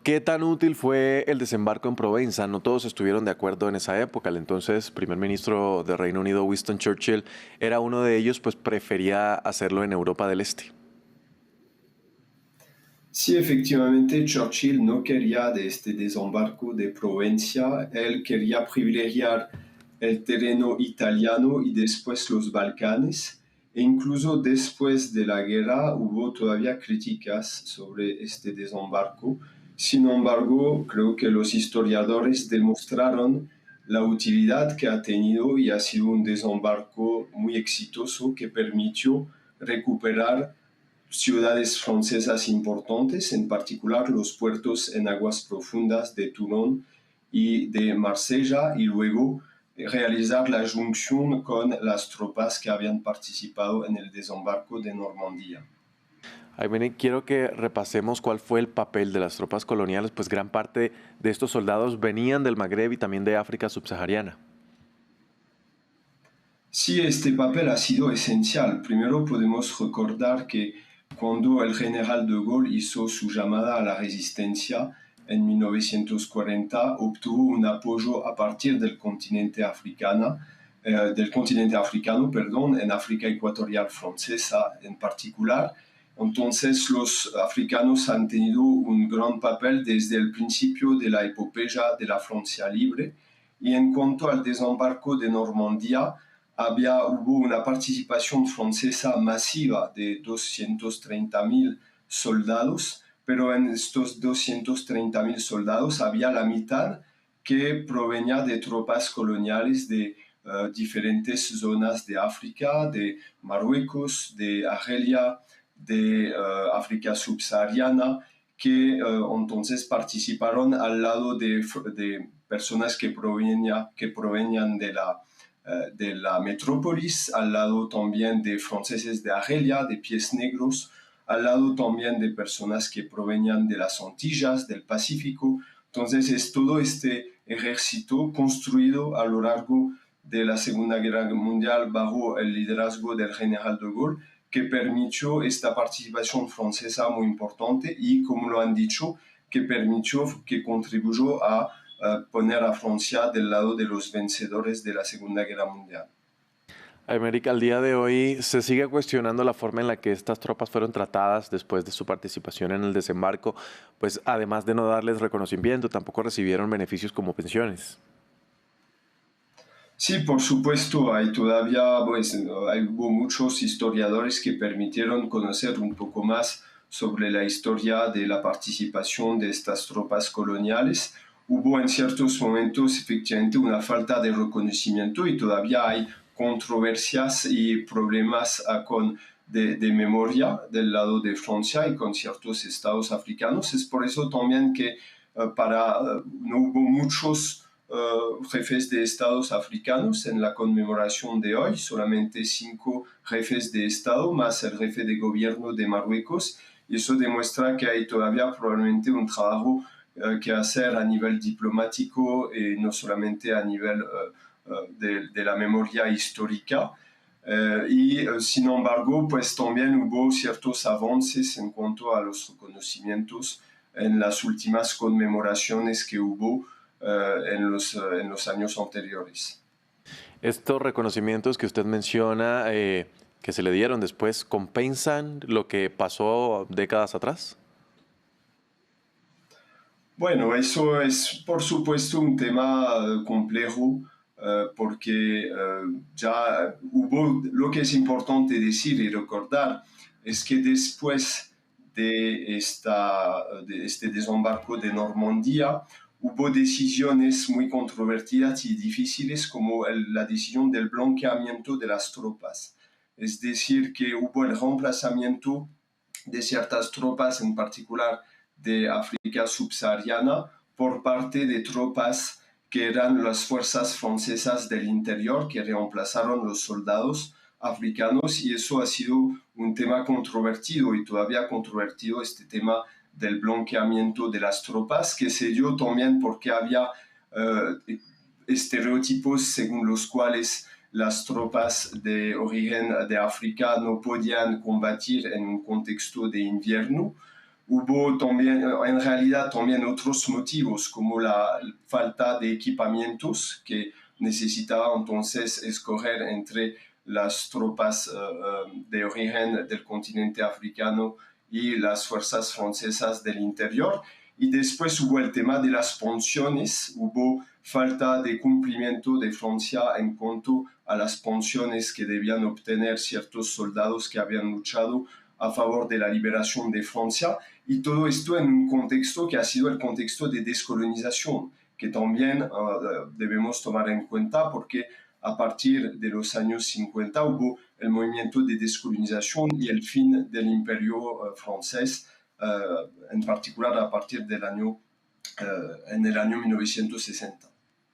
¿Qué tan útil fue el desembarco en Provenza? No todos estuvieron de acuerdo en esa época. El entonces primer ministro de Reino Unido, Winston Churchill, era uno de ellos, pues prefería hacerlo en Europa del Este. Sí, efectivamente, Churchill no quería de este desembarco de Provencia, él quería privilegiar el terreno italiano y después los Balcanes, e incluso después de la guerra hubo todavía críticas sobre este desembarco. Sin embargo, creo que los historiadores demostraron la utilidad que ha tenido y ha sido un desembarco muy exitoso que permitió recuperar ciudades francesas importantes, en particular los puertos en aguas profundas de Toulon y de Marsella, y luego realizar la junción con las tropas que habían participado en el desembarco de Normandía. Aymeric, quiero que repasemos cuál fue el papel de las tropas coloniales, pues gran parte de estos soldados venían del Magreb y también de África subsahariana. Sí, este papel ha sido esencial. Primero podemos recordar que cuando el general de Gaulle hizo su llamada a la resistencia en 1940, obtuvo un apoyo a partir del continente africano, perdón, en África ecuatorial francesa en particular. Entonces los africanos han tenido un gran papel desde el principio de la epopeya de la Francia libre. Y en cuanto al desembarco de Normandía, hubo una participación francesa masiva de 230.000 soldados, pero en estos 230.000 soldados había la mitad que provenía de tropas coloniales de diferentes zonas de África, de Marruecos, de Argelia, de África subsahariana, que entonces participaron al lado de personas que provenían de la metrópolis, al lado también de franceses de Argelia, de pies negros, al lado también de personas que provenían de las Antillas, del Pacífico. Entonces es todo este ejército construido a lo largo de la Segunda Guerra Mundial bajo el liderazgo del general de Gaulle, que permitió esta participación francesa muy importante y, como lo han dicho, que contribuyó a poner a Francia del lado de los vencedores de la Segunda Guerra Mundial. Aymeric, al día de hoy se sigue cuestionando la forma en la que estas tropas fueron tratadas después de su participación en el desembarco, pues además de no darles reconocimiento, tampoco recibieron beneficios como pensiones. Sí, por supuesto, hubo muchos historiadores que permitieron conocer un poco más sobre la historia de la participación de estas tropas coloniales. Hubo en ciertos momentos efectivamente una falta de reconocimiento y todavía hay controversias y problemas de memoria del lado de Francia y con ciertos estados africanos. Es por eso también que no hubo muchos jefes de estados africanos en la conmemoración de hoy, solamente 5 jefes de estado más el jefe de gobierno de Marruecos, y eso demuestra que hay todavía probablemente un trabajo que hacer a nivel diplomático y no solamente a nivel de la memoria histórica. Sin embargo, pues también hubo ciertos avances en cuanto a los reconocimientos en las últimas conmemoraciones que hubo en los años anteriores. Estos reconocimientos que usted menciona, que se le dieron después, ¿compensan lo que pasó décadas atrás? Bueno, eso es por supuesto un tema complejo porque ya hubo, lo que es importante decir y recordar es que después de este desembarco de Normandía, hubo decisiones muy controvertidas y difíciles como la decisión del blanqueamiento de las tropas. Es decir, que hubo el reemplazamiento de ciertas tropas, en particular de África subsahariana, por parte de tropas que eran las fuerzas francesas del interior, que reemplazaron los soldados africanos, y eso ha sido un tema controvertido y todavía controvertido, este tema del blanqueamiento de las tropas, que se dio también porque había estereotipos según los cuales las tropas de origen de África no podían combatir en un contexto de invierno. Hubo también, en realidad, también otros motivos, como la falta de equipamientos, que necesitaba entonces escoger entre las tropas de origen del continente africano y las fuerzas francesas del interior. Y después hubo el tema de las pensiones, hubo falta de cumplimiento de Francia en cuanto a las pensiones que debían obtener ciertos soldados que habían luchado a favor de la liberación de Francia, y todo esto en un contexto que ha sido el contexto de descolonización, que también debemos tomar en cuenta porque a partir de los años 50 hubo el movimiento de descolonización y el fin del imperio francés, en particular a partir del año, en el año 1960.